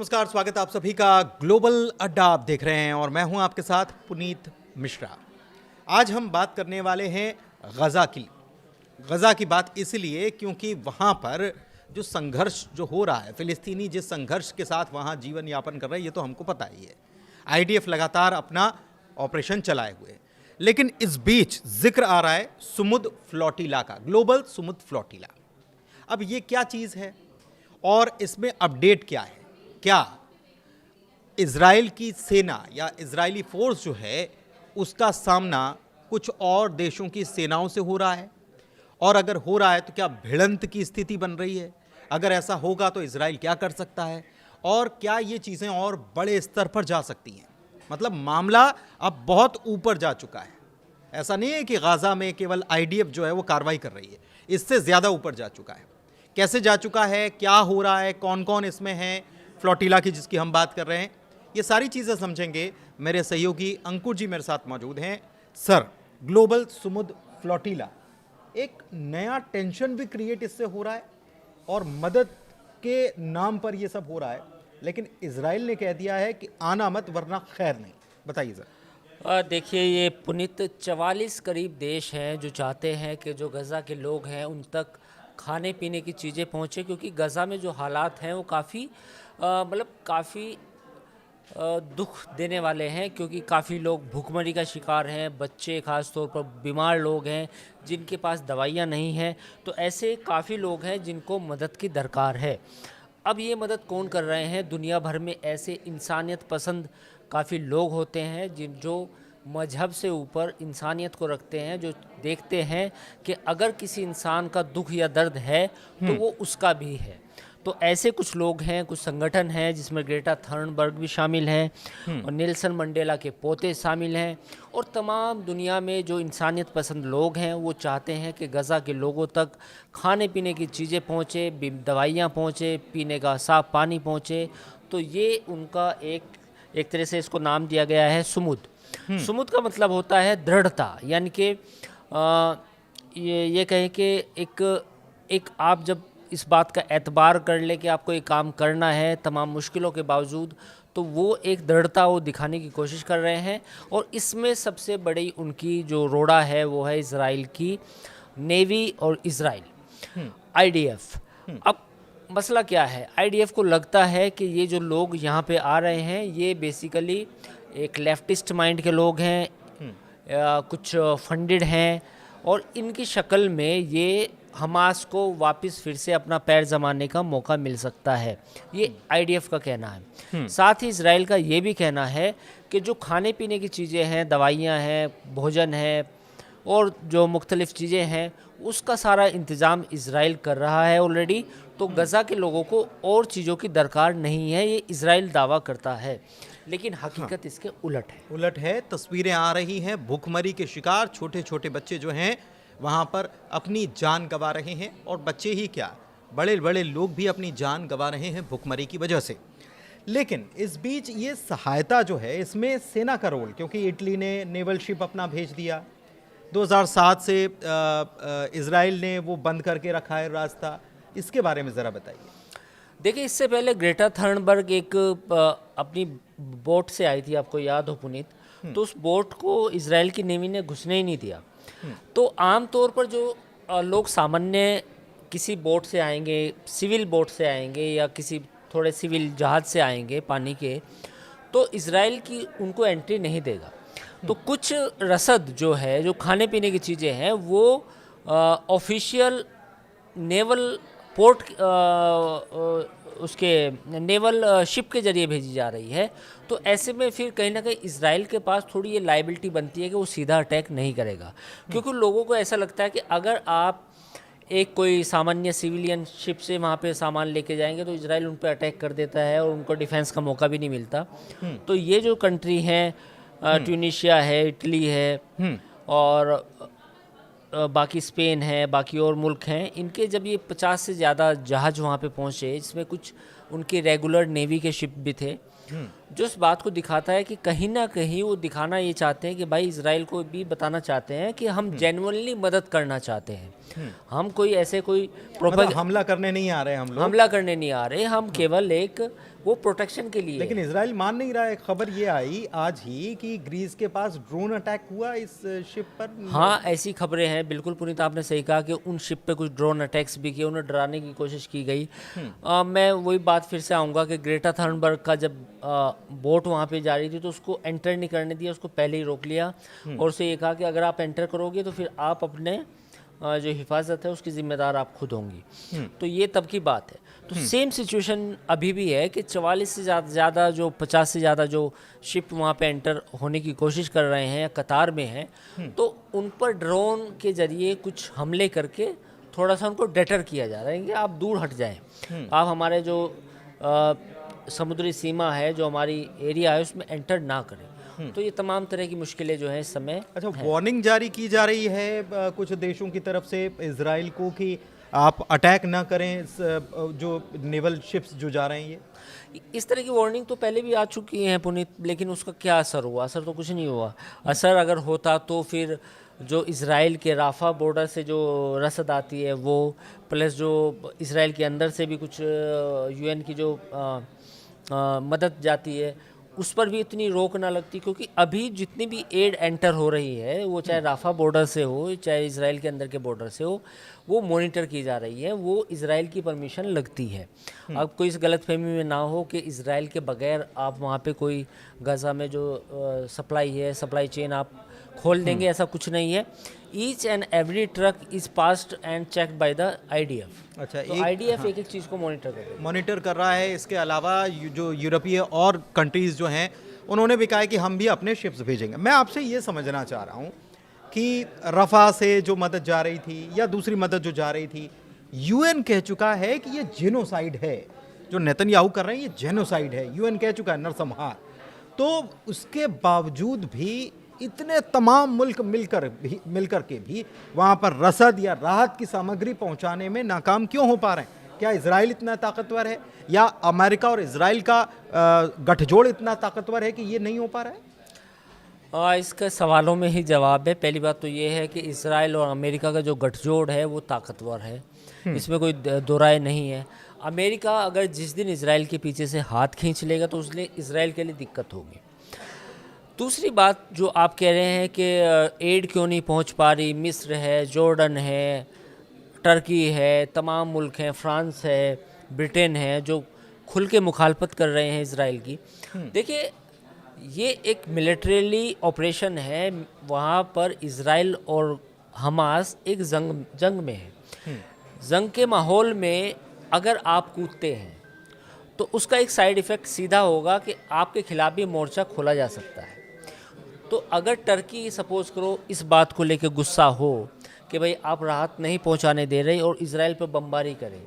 नमस्कार, स्वागत है आप सभी का ग्लोबल अड्डा आप देख रहे हैं और मैं हूं आपके साथ पुनीत मिश्रा। आज हम बात करने वाले हैं गज़ा की बात इसलिए क्योंकि वहां पर जो संघर्ष जो हो रहा है, फिलिस्तीनी जिस संघर्ष के साथ वहां जीवन यापन कर रहे हैं, ये तो हमको पता ही है। आईडीएफ लगातार अपना ऑपरेशन चलाए हुए, लेकिन इस बीच जिक्र आ रहा है सुमुद फ्लोटिला का, ग्लोबल सुमुद फ्लोटिला। अब ये क्या चीज़ है और इसमें अपडेट क्या है? क्या इजराइल की सेना या इजरायली फोर्स जो है उसका सामना कुछ और देशों की सेनाओं से हो रहा है? और अगर हो रहा है तो क्या भिड़ंत की स्थिति बन रही है? अगर ऐसा होगा तो इजराइल क्या कर सकता है और क्या ये चीज़ें और बड़े स्तर पर जा सकती हैं? मतलब मामला अब बहुत ऊपर जा चुका है। ऐसा नहीं है कि गाज़ा में केवल आईडीएफ जो है वो कार्रवाई कर रही है, इससे ज़्यादा ऊपर जा चुका है। कैसे जा चुका है, क्या हो रहा है, कौन कौन इसमें है, फ्लोटिला की जिसकी हम बात कर रहे हैं, ये सारी चीज़ें समझेंगे। मेरे सहयोगी अंकुर जी मेरे साथ मौजूद हैं। सर, ग्लोबल सुमुद फ्लोटिला, एक नया टेंशन भी क्रिएट इससे हो रहा है और मदद के नाम पर ये सब हो रहा है, लेकिन इजराइल ने कह दिया है कि आना मत वरना खैर नहीं। बताइए सर। देखिए, ये पुनीत 44 करीब देश हैं जो चाहते हैं कि जो गज़ा के लोग हैं उन तक खाने पीने की चीज़ें पहुँचे, क्योंकि गज़ा में जो हालात हैं वो काफ़ी दुख देने वाले हैं, क्योंकि काफ़ी लोग भूखमरी का शिकार हैं, बच्चे ख़ास तौर पर बीमार लोग हैं जिनके पास दवाइयाँ नहीं हैं। तो ऐसे काफ़ी लोग हैं जिनको मदद की दरकार है। अब ये मदद कौन कर रहे हैं? दुनिया भर में ऐसे इंसानियत पसंद काफ़ी लोग होते हैं जो मजहब से ऊपर इंसानियत को रखते हैं, जो देखते हैं कि अगर किसी इंसान का दुख या दर्द है तो वो उसका भी है। तो ऐसे कुछ लोग हैं, कुछ संगठन हैं जिसमें ग्रेटा थर्नबर्ग भी शामिल हैं और नेल्सन मंडेला के पोते शामिल हैं, और तमाम दुनिया में जो इंसानियत पसंद लोग हैं वो चाहते हैं कि गज़ा के लोगों तक खाने पीने की चीज़ें पहुँचे, दवाइयाँ पहुँचे, पीने का साफ़ पानी पहुँचे। तो ये उनका एक तरह से इसको नाम दिया गया है सुमुद। सुमुद का मतलब होता है दृढ़ता, यानी कि ये कहें कि एक आप जब इस बात का एतबार कर ले कि आपको ये काम करना है तमाम मुश्किलों के बावजूद, तो वो एक दृढ़ता वो दिखाने की कोशिश कर रहे हैं। और इसमें सबसे बड़ी उनकी जो रोड़ा है वो है इजराइल की नेवी और इजराइल आईडीएफ। अब मसला क्या है? आईडीएफ को लगता है कि ये जो लोग यहाँ पे आ रहे हैं ये बेसिकली एक लेफ्टिस्ट माइंड के लोग हैं, कुछ फंडेड हैं, और इनकी शक्ल में ये हमास को वापस फिर से अपना पैर जमाने का मौका मिल सकता है। ये आईडीएफ का कहना है। साथ ही इजराइल का ये भी कहना है कि जो खाने पीने की चीज़ें हैं, दवाइयाँ हैं, भोजन है और जो मुख्तलिफ़ चीज़ें हैं, उसका सारा इंतज़ाम इजराइल कर रहा है ऑलरेडी। तो गज़ा के लोगों को और चीज़ों की दरकार नहीं है, ये इजराइल दावा करता है, लेकिन हकीकत इसके उलट है। तस्वीरें आ रही हैं, भूखमरी के शिकार छोटे छोटे बच्चे जो हैं वहाँ पर अपनी जान गंवा रहे हैं, और बच्चे ही क्या, बड़े बड़े लोग भी अपनी जान गंवा रहे हैं भूखमरी की वजह से। लेकिन इस बीच ये सहायता जो है इसमें सेना का रोल, क्योंकि इटली ने नेवल शिप अपना भेज दिया 2007 से, इजराइल ने वो बंद करके रखा है रास्ता, इसके बारे में ज़रा बताइए। देखिए, इससे पहले ग्रेटा थर्नबर्ग एक अपनी बोट से आई थी, आपको याद हो पुनीत, तो उस बोट को इजराइल की नेवी ने घुसने ही नहीं दिया। तो आम तौर पर जो लोग सामान्य किसी बोट से आएंगे, सिविल बोट से आएंगे या किसी थोड़े सिविल जहाज़ से आएंगे पानी के, तो इजराइल की उनको एंट्री नहीं देगा। तो कुछ रसद जो है, जो खाने पीने की चीज़ें हैं, वो ऑफिशियल नेवल पोर्ट उसके नेवल शिप के ज़रिए भेजी जा रही है। तो ऐसे में फिर कहीं ना कहीं इजराइल के पास थोड़ी ये लाइबिलिटी बनती है कि वो सीधा अटैक नहीं करेगा, क्योंकि लोगों को ऐसा लगता है कि अगर आप एक कोई सामान्य सिविलियन शिप से वहाँ पे सामान लेके जाएंगे तो इजराइल उन पर अटैक कर देता है और उनको डिफेंस का मौका भी नहीं मिलता। तो ये जो कंट्री हैं, ट्यूनीशिया है, इटली है और बाकी स्पेन है, बाकी और मुल्क हैं, इनके जब ये 50 से ज़्यादा जहाज़ वहाँ पे पहुँचे, जिसमें कुछ उनके रेगुलर नेवी के शिप भी थे, जो इस बात को दिखाता है कि कहीं ना कहीं वो दिखाना ये चाहते हैं कि भाई इजराइल को भी बताना चाहते हैं कि हम जेन्युइनली मदद करना चाहते हैं। हम कोई ऐसे कोई मतलब हमला करने नहीं आ रहे हम लोग, हमला करने नहीं आ रहे, हम केवल एक वो प्रोटेक्शन के लिए। लेकिन इजराइल मान नहीं रहा है। खबर ये आई आज ही कि ग्रीस के पास ड्रोन अटैक हुआ इस शिप पर। हाँ, ऐसी खबरें हैं, बिल्कुल पुनीत, आपने सही कहा कि उन शिप पे कुछ ड्रोन अटैक्स भी किए, उन्हें डराने की कोशिश की गई। मैं वही बात फिर से आऊँगा कि ग्रेटा थर्नबर्ग का जब बोट वहाँ पे जा रही थी तो उसको एंटर नहीं करने दिया, उसको पहले ही रोक लिया और उसे ये कहा कि अगर आप एंटर करोगे तो फिर आप अपने जो हिफाजत है उसकी ज़िम्मेदार आप खुद होंगी। तो ये तब की बात है। तो सेम सिचुएशन अभी भी है कि 44 से ज़्यादा जो 50 से ज़्यादा जो शिप वहाँ पे एंटर होने की कोशिश कर रहे हैं या कतार में हैं, तो उन पर ड्रोन के ज़रिए कुछ हमले करके थोड़ा सा उनको डेटर किया जा रहा है कि आप दूर हट जाएं, आप हमारे जो समुद्री सीमा है, जो हमारी एरिया है, उसमें एंटर ना करें। तो ये तमाम तरह की मुश्किलें जो हैं इस समय। अच्छा, वार्निंग जारी की जा रही है कुछ देशों की तरफ से इजराइल को कि आप अटैक ना करें जो नेवल शिप्स जो जा रहे हैं। ये इस तरह की वार्निंग तो पहले भी आ चुकी हैं पुनीत, लेकिन उसका क्या असर हुआ? असर तो कुछ नहीं हुआ। असर अगर होता तो फिर जो इजराइल के राफा बॉर्डर से जो रसद आती है वो, प्लस जो इजराइल के अंदर से भी कुछ यूएन की जो मदद जाती है, उस पर भी इतनी रोक ना लगती, क्योंकि अभी जितनी भी एड एंटर हो रही है वो चाहे राफा बॉर्डर से हो चाहे इजराइल के अंदर के बॉर्डर से हो, वो मॉनिटर की जा रही है, वो इजराइल की परमिशन लगती है। अब कोई इस गलतफहमी में ना हो कि इजराइल के बगैर आप वहाँ पे कोई गज़ा में जो सप्लाई है, सप्लाई चेन आप खोल देंगे, ऐसा कुछ नहीं है। Each and every truck is passed and checked by the IDF. अच्छा, तो आईडीएफ एक एक चीज़ को मॉनिटर कर रहा है। इसके अलावा जो यूरोपीय और कंट्रीज़ जो हैं उन्होंने भी कहा है कि हम भी अपने शिप्स भेजेंगे। मैं आपसे ये समझना चाह रहा हूँ कि रफ़ा से जो मदद जा रही थी या दूसरी मदद जो जा रही थी, यूएन कह चुका है कि ये जेनोसाइड है, जो नेतन्याहू कर रहे हैं ये जेनोसाइड है, यूएन कह चुका है, नरसंहार। तो उसके बावजूद भी इतने तमाम मुल्क मिलकर के भी वहाँ पर रसद या राहत की सामग्री पहुँचाने में नाकाम क्यों हो पा रहे हैं? क्या इजराइल इतना ताकतवर है या अमेरिका और इजराइल का गठजोड़ इतना ताकतवर है कि ये नहीं हो पा रहा है? इसका सवालों में ही जवाब है। पहली बात तो ये है कि इजराइल और अमेरिका का जो गठजोड़ है वो ताकतवर है, इसमें कोई दो राय नहीं है। अमेरिका अगर जिस दिन इजराइल के पीछे से हाथ खींच लेगा तो उसने इजराइल के लिए दिक्कत होगी। दूसरी बात जो आप कह रहे हैं कि एड क्यों नहीं पहुंच पा रही, मिस्र है, जॉर्डन है, टर्की है, तमाम मुल्क हैं, फ्रांस है, ब्रिटेन है, जो खुल के मुखालफत कर रहे हैं इजराइल की। देखिए, ये एक मिलिट्रीली ऑपरेशन है, वहाँ पर इजराइल और हमास एक जंग में है। जंग के माहौल में अगर आप कूदते हैं तो उसका एक साइड इफ़ेक्ट सीधा होगा कि आपके खिलाफ भी मोर्चा खोला जा सकता है। तो अगर टर्की सपोज करो इस बात को लेकर गुस्सा हो कि भाई आप राहत नहीं पहुंचाने दे रहे और इजराइल पर बमबारी करे,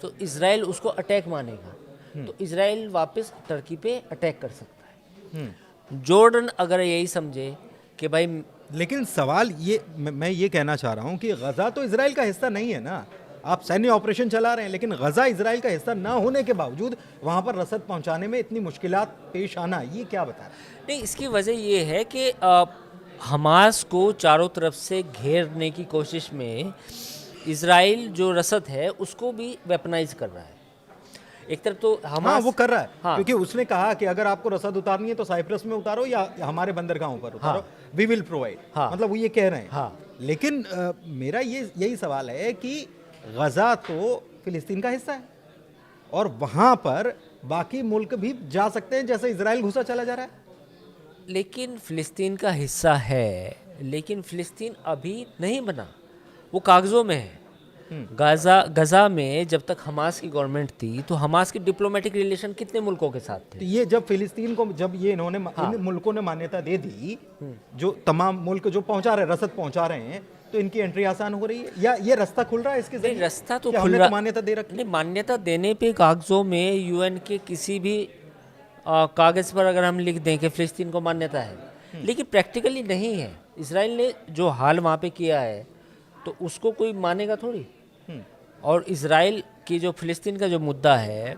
तो इजराइल उसको अटैक मानेगा, तो इजराइल वापस टर्की पे अटैक कर सकता है। जॉर्डन अगर यही समझे कि भाई, लेकिन सवाल ये मैं ये कहना चाह रहा हूँ कि गज़ा तो इजराइल का हिस्सा नहीं है ना। आप सैन्य ऑपरेशन चला रहे हैं, लेकिन गज़ा इजराइल का हिस्सा ना होने के बावजूद वहाँ पर रसद पहुँचाने में इतनी मुश्किलात पेश आना, ये क्या बता रहा है? नहीं, इसकी वजह ये है कि हमास को चारों तरफ से घेरने की कोशिश में इजराइल जो रसद है उसको भी वेपनाइज कर रहा है। एक तरफ तो हमास वो कर रहा है, क्योंकि उसने कहा कि अगर आपको रसद उतारनी है तो साइप्रस में उतारो या हमारे बंदरगाहों पर उतारो, वी विल प्रोवाइड। मतलब वो ये कह रहे हैं। लेकिन मेरा यही सवाल है कि गज़ा तो फिलिस्तीन का हिस्सा है और वहाँ पर बाकी मुल्क भी जा सकते हैं जैसे इजराइल घुसा चला जा रहा है। लेकिन फ़िलिस्तीन का हिस्सा है, लेकिन फ़िलिस्तीन अभी नहीं बना, वो कागज़ों में है। गज़ा में जब तक हमास की गवर्नमेंट थी तो हमास के डिप्लोमेटिक रिलेशन कितने मुल्कों के साथ थे? तो ये जब फिलिस्तीन को जब ये इन मुल्कों ने मान्यता दे दी, जो तमाम मुल्क जो पहुंचा रहे, रसद पहुंचा रहे हैं, तो इनकी एंट्री आसान हो रही है या ये रास्ता खुल रहा है इसके जरिए? रास्ता तो खुल रहा है। मान्यता दे रखी? नहीं, मान्यता देने पे कागज़ों में यूएन के किसी भी कागज़ पर अगर हम लिख दें कि फ़िलिस्तीन को मान्यता है, लेकिन प्रैक्टिकली नहीं है। इजराइल ने जो हाल वहाँ पे किया है तो उसको कोई मानेगा थोड़ी। और इजराइल की जो फ़िलिस्तीन का जो मुद्दा है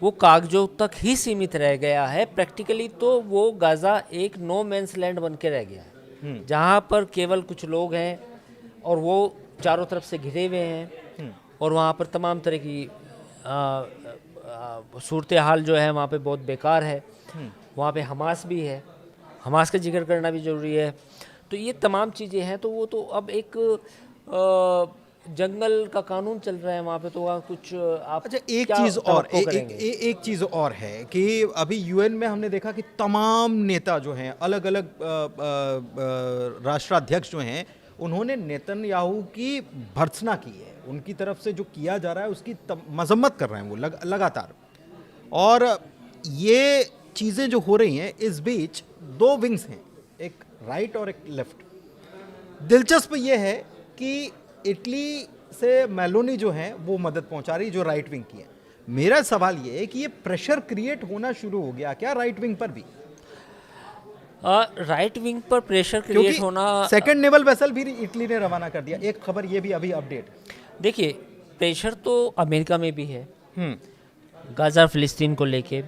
वो कागजों तक ही सीमित रह गया है। प्रैक्टिकली तो वो गाज़ा एक नो मैंस लैंड बन के रह गया है, जहाँ पर केवल कुछ लोग हैं और वो चारों तरफ से घिरे हुए हैं, और वहाँ पर तमाम तरह की सूरत हाल जो है वहाँ पे बहुत बेकार है। वहाँ पे हमास भी है, हमास का जिक्र करना भी ज़रूरी है। तो ये तमाम चीज़ें हैं, तो वो तो अब एक जंगल का कानून चल रहा है वहाँ पे, तो वहाँ कुछ आप अच्छा, एक क्या चीज और तवक्को करेंगे? एक चीज और है कि अभी यूएन में हमने देखा कि तमाम नेता जो हैं, अलग अलग राष्ट्राध्यक्ष जो हैं, उन्होंने नेतन्याहू की भर्त्सना की है। उनकी तरफ से जो किया जा रहा है उसकी मजम्मत कर रहे हैं वो लगातार। और ये चीज़ें जो हो रही हैं, इस बीच दो विंग्स हैं, एक राइट और एक लेफ्ट। दिलचस्प ये है कि इटली से मेलोनी जो है वो मदद पहुंचा रही, जो राइट विंग की है। मेरा सवाल ये है कि ये प्रेशर क्रिएट होना शुरू हो गया क्या राइट विंग पर भी? राइट विंग पर प्रेशर क्रिएट होना, सेकंड नेवल वेसल भी इटली ने रवाना कर दिया, एक खबर ये भी अभी अपडेट। देखिए प्रेशर तो अमेरिका में भी है गाज़ा फिलिस्तीन को लेके,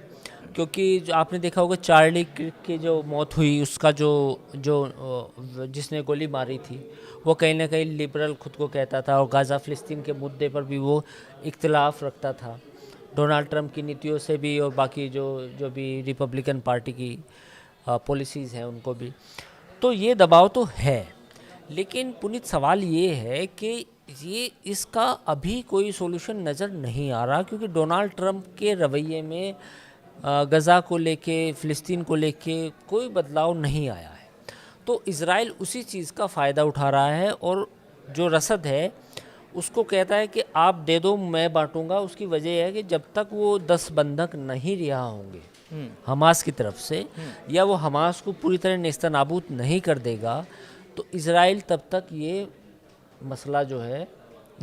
क्योंकि जो आपने देखा होगा चार्ली किर्क की जो मौत हुई, उसका जिसने गोली मारी थी वो कहीं ना कहीं लिबरल खुद को कहता था, और गाज़ा फिलिस्तीन के मुद्दे पर भी वो इख्तिलाफ रखता था डोनाल्ड ट्रंप की नीतियों से भी, और बाकी जो भी रिपब्लिकन पार्टी की पॉलिसीज़ हैं उनको भी। तो ये दबाव तो है, लेकिन पुनीत सवाल ये है कि इसका अभी कोई सॉल्यूशन नज़र नहीं आ रहा, क्योंकि डोनाल्ड ट्रंप के रवैये में गज़ा को लेके, फ़िलिस्तीन को लेके कोई बदलाव नहीं आया है। तो इज़राइल उसी चीज़ का फ़ायदा उठा रहा है, और जो रसद है उसको कहता है कि आप दे दो मैं बांटूंगा। उसकी वजह है कि जब तक वो 10 बंधक नहीं रिहा होंगे हमास की तरफ से, या वो हमास को पूरी तरह नेस्तनाबूद नहीं कर देगा, तो इज़राइल तब तक ये मसला जो है,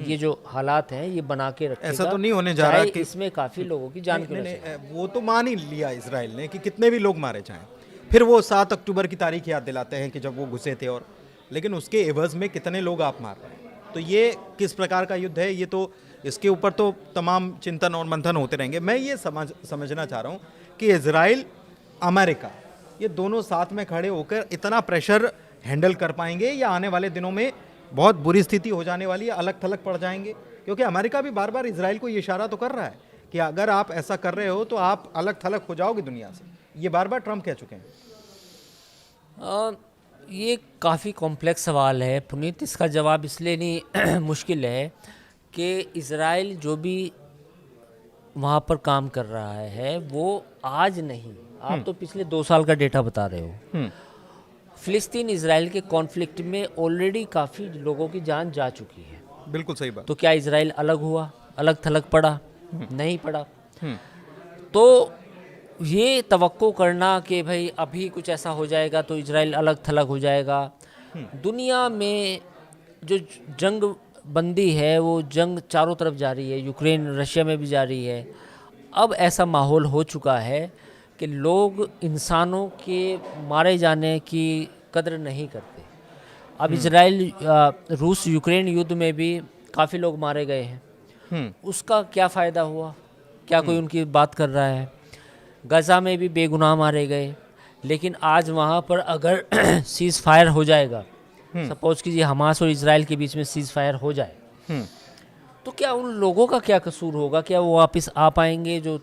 ये जो हालात हैं ये बना के रखेगा। ऐसा तो नहीं होने जा रहा कि इसमें काफ़ी लोगों की जान क्यों नहीं, वो तो मान ही लिया इजराइल ने कि कितने भी लोग मारे जाएं। फिर वो 7 अक्टूबर की तारीख याद दिलाते हैं कि जब वो घुसे थे, और लेकिन उसके एवज में कितने लोग आप मार रहे हैं। तो ये किस प्रकार का युद्ध है, ये तो इसके ऊपर तो तमाम चिंतन और मंथन होते रहेंगे। मैं ये समझना चाह रहा हूँ कि इजराइल, अमेरिका, ये दोनों साथ में खड़े होकर इतना प्रेशर हैंडल कर पाएंगे, या आने वाले दिनों में बहुत बुरी स्थिति हो जाने वाली है, अलग थलग पड़ जाएंगे? क्योंकि अमेरिका भी बार बार इजराइल को ये इशारा तो कर रहा है कि अगर आप ऐसा कर रहे हो तो आप अलग थलग हो जाओगे दुनिया से। ये बार बार ट्रंप कह चुके हैं। ये काफ़ी कॉम्प्लेक्स सवाल है पुनीत। इसका जवाब इसलिए नहीं मुश्किल है कि इजराइल जो भी वहाँ पर काम कर रहा है वो आज नहीं, आप तो पिछले 2 साल का डेटा बता रहे हो। फिलिस्तीन इजराइल के कॉन्फ्लिक्ट में ऑलरेडी काफ़ी लोगों की जान जा चुकी है। बिल्कुल सही बात। तो क्या इजराइल अलग हुआ, अलग थलग पड़ा? नहीं पड़ा। तो ये तवक्को करना कि भाई अभी कुछ ऐसा हो जाएगा तो इजराइल अलग थलग हो जाएगा, दुनिया में जो जंग बंदी है वो जंग चारों तरफ जारी है, यूक्रेन रशिया में भी जारी है। अब ऐसा माहौल हो चुका है कि लोग इंसानों के मारे जाने की कदर नहीं करते। अब इजराइल रूस यूक्रेन युद्ध में भी काफ़ी लोग मारे गए हैं, उसका क्या फ़ायदा हुआ? क्या कोई उनकी बात कर रहा है? गज़ा में भी बेगुनाह मारे गए, लेकिन आज वहाँ पर अगर सीज़ फायर हो जाएगा, सपोज कीजिए हमास और इजराइल के बीच में सीज़ फायर हो जाए, तो क्या उन लोगों का क्या कसूर होगा? क्या वो वापस आ पाएंगे जो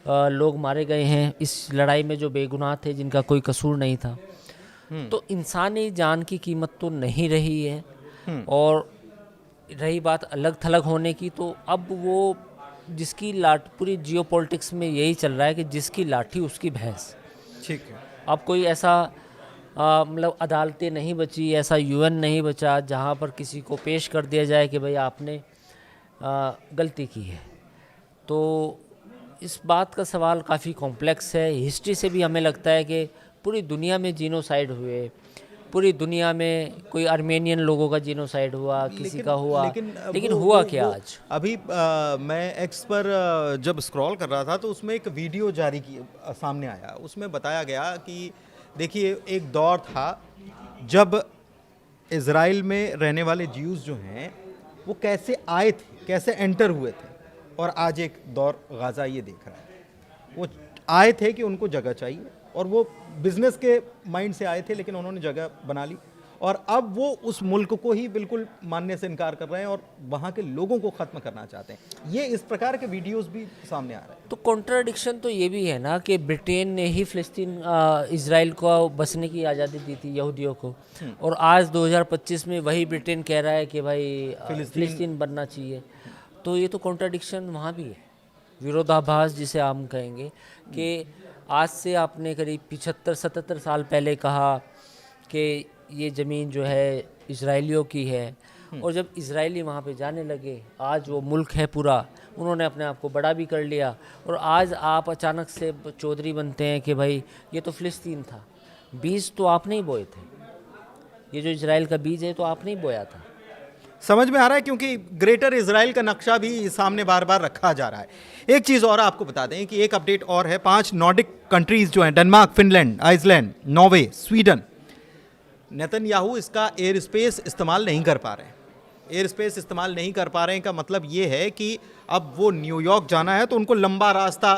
लोग मारे गए हैं इस लड़ाई में, जो बेगुनाह थे, जिनका कोई कसूर नहीं था? तो इंसानी जान की कीमत तो नहीं रही है। और रही बात अलग थलग होने की, तो अब वो जिसकी पूरी जियोपॉलिटिक्स में यही चल रहा है कि जिसकी लाठी उसकी भैंस। ठीक है। अब कोई ऐसा मतलब अदालतें नहीं बची, ऐसा यूएन नहीं बचा जहाँ पर किसी को पेश कर दिया जाए कि भाई आपने गलती की है। तो इस बात का सवाल काफ़ी कॉम्प्लेक्स है। हिस्ट्री से भी हमें लगता है कि पूरी दुनिया में जीनोसाइड हुए, पूरी दुनिया में कोई आर्मेनियन लोगों का जीनोसाइड हुआ, किसी का हुआ, लेकिन हुआ क्या आज? अभी मैं एक्स पर जब स्क्रॉल कर रहा था तो उसमें एक वीडियो सामने आया। उसमें बताया गया कि देखिए, एक दौर था जब इज़राइल में रहने वाले ज्यूज़ जो हैं वो कैसे आए थे, कैसे एंटर हुए थे, और आज एक दौर गाज़ा ये देख रहा है। वो आए थे कि उनको जगह चाहिए और वो बिजनेस के माइंड से आए थे, लेकिन उन्होंने जगह बना ली और अब वो उस मुल्क को ही बिल्कुल मानने से इनकार कर रहे हैं और वहाँ के लोगों को ख़त्म करना चाहते हैं। ये इस प्रकार के वीडियोस भी सामने आ रहे हैं। तो कॉन्ट्राडिक्शन तो ये भी है ना कि ब्रिटेन ने ही फ़िलिस्तीन इसराइल को बसने की आज़ादी दी थी यहूदियों को, और आज 2025 में वही ब्रिटेन कह रहा है कि भाई फ़िलिस्तीन बनना चाहिए। तो ये तो कॉन्ट्राडिक्शन वहाँ भी है, विरोधाभास जिसे हम कहेंगे कि आज से आपने करीब 75-77 साल पहले कहा कि ये ज़मीन जो है इजराइलियों की है, और जब इजरायली वहाँ पे जाने लगे, आज वो मुल्क है पूरा, उन्होंने अपने आप को बड़ा भी कर लिया, और आज आप अचानक से चौधरी बनते हैं कि भाई ये तो फ़िलिस्तीन था। बीज तो आपने ही बोए थे, ये जो इजराइल का बीज है तो आपने ही बोया था। समझ में आ रहा है, क्योंकि ग्रेटर इजराइल का नक्शा भी सामने बार बार रखा जा रहा है। एक चीज़ और आपको बता दें कि एक अपडेट और है, 5 नॉर्डिक कंट्रीज़ जो हैं, Denmark, Finland, Iceland, Norway, Sweden, Netanyahu इसका एयर स्पेस इस्तेमाल नहीं कर पा रहे हैं। एयर स्पेस इस्तेमाल नहीं कर पा रहे हैं का मतलब ये है कि अब वो न्यूयॉर्क जाना है तो उनको लंबा रास्ता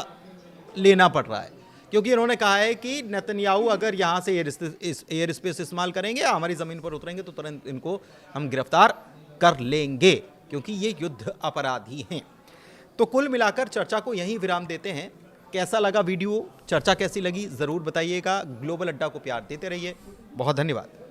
लेना पड़ रहा है, क्योंकि इन्होंने कहा है कि नेतन्याहू अगर यहाँ से एयर स्पेस इस्तेमाल करेंगे, हमारी ज़मीन पर उतरेंगे तो तुरंत इनको हम गिरफ्तार कर लेंगे, क्योंकि ये युद्ध अपराधी हैं। तो कुल मिलाकर चर्चा को यहीं विराम देते हैं। कैसा लगा वीडियो, चर्चा कैसी लगी, ज़रूर बताइएगा। ग्लोबल अड्डा को प्यार देते रहिए। बहुत धन्यवाद।